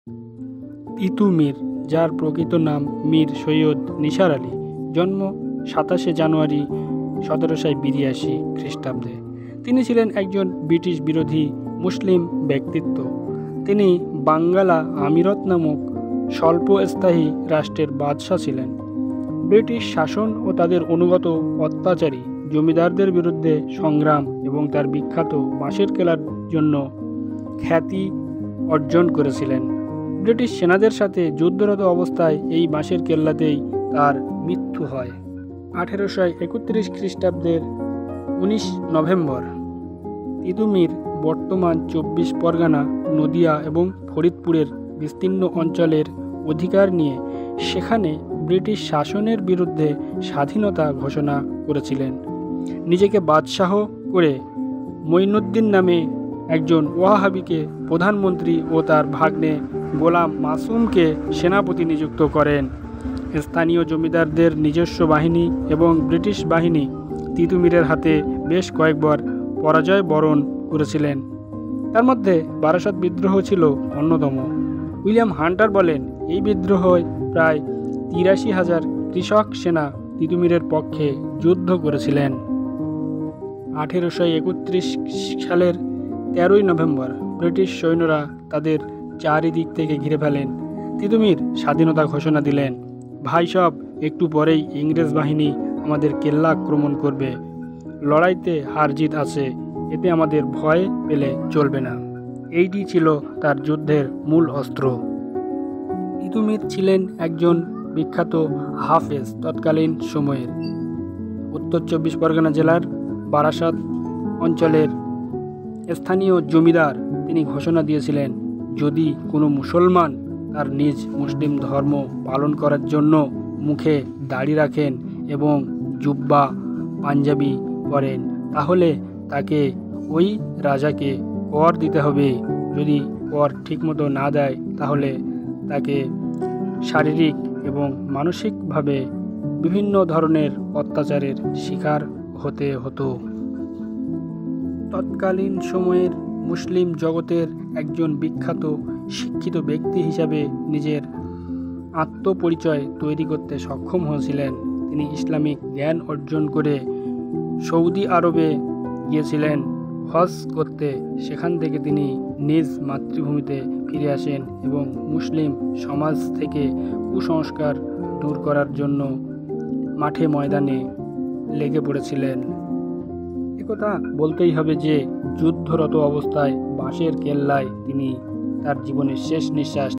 তিতুমীর, যার প্রকৃত নাম মীর সৈয়দ নিসার আলী, জন্ম 27 জানুয়ারি 1782 খ্রিস্টাব্দে। তিনি ছিলেন একজন ব্রিটিশ বিরোধী মুসলিম ব্যক্তিত্ব। তিনি বাঙ্গালা আমিরত নামক স্বল্পস্থায়ী রাষ্ট্রের বাদশাহ ছিলেন। ব্রিটিশ শাসন ও তাদের অনুগত অত্যাচারী জমিদারদের বিরুদ্ধে সংগ্রাম এবং তার বিখ্যাত বাঁশের কেল্লার জন্য খ্যাতি অর্জন করেছিলেন। ব্রিটিশ সেনাদের সাথে যুদ্ধরত অবস্থায় এই বাঁশের কেল্লাতেই তার মৃত্যু হয় 1831 খ্রিস্টাব্দের 19 নভেম্বর। তিতুমীর বর্তমান 24 পরগনা, নদিয়া এবং ফরিদপুরের বিস্তীর্ণ অঞ্চলের অধিকার নিয়ে সেখানে ব্রিটিশ শাসনের বিরুদ্ধে স্বাধীনতা ঘোষণা করেছিলেন। নিজেকে বাদশাহ করে মঈনুদ্দিন নামে একজন ওয়াহাবিকে প্রধানমন্ত্রী ও তার ভাগ্নে গোলাম মাসুমকে সেনাপতি নিযুক্ত করেন। স্থানীয় জমিদারদের নিজস্ব বাহিনী এবং ব্রিটিশ বাহিনী তিতুমীরের হাতে বেশ কয়েকবার পরাজয় বরণ করেছিলেন। তার মধ্যে বারাসত বিদ্রোহ ছিল অন্যতম। উইলিয়াম হান্টার বলেন, এই বিদ্রোহে প্রায় 83,000 কৃষক সেনা তিতুমীরের পক্ষে যুদ্ধ করেছিলেন। 1831 সালের 13 নভেম্বর ব্রিটিশ সৈন্যরা তাদের চারিদিক থেকে ঘিরে ফেলেন। তিতুমীর স্বাধীনতা ঘোষণা দিলেন, ভাই সব, একটু পরেই ইংরেজ বাহিনী আমাদের কেল্লা আক্রমণ করবে। লড়াইতে হার জিত আছে, এতে আমাদের ভয় পেলে চলবে না। এইটি ছিল তার যুদ্ধের মূল অস্ত্র। তিতুমীর ছিলেন একজন বিখ্যাত হাফেজ তৎকালীন সময়ের। উত্তর 24 পরগনা জেলার বারাসত অঞ্চলের স্থানীয় জমিদার। তিনি ঘোষণা দিয়েছিলেন, যদি কোনো মুসলমান তার নিজ মুসলিম ধর্ম পালন করার জন্য মুখে দাড়ি রাখেন এবং জুব্বা পাঞ্জাবি পরেন, তাহলে তাকে ওই রাজাকে কর দিতে হবে। যদি কর ঠিকমতো না দেয় তাহলে তাকে শারীরিক এবং মানসিকভাবে বিভিন্ন ধরনের অত্যাচারের শিকার হতে হতো। তৎকালীন সময়ের মুসলিম জগতের একজন বিখ্যাত শিক্ষিত ব্যক্তি হিসাবে নিজের আত্মপরিচয় তৈরি করতে সক্ষম হয়েছিলেন। তিনি ইসলামিক জ্ঞান অর্জন করে সৌদি আরবে গিয়েছিলেন হজ করতে। সেখান থেকে তিনি নিজ মাতৃভূমিতে ফিরে আসেন এবং মুসলিম সমাজ থেকে কুসংস্কার দূর করার জন্য মাঠে ময়দানে লেগে পড়েছিলেন। একথা বলতেই হবে যে যুদ্ধরত অবস্থায় বাঁশের কেল্লায় তিনি তার জীবনের শেষ নিঃশ্বাস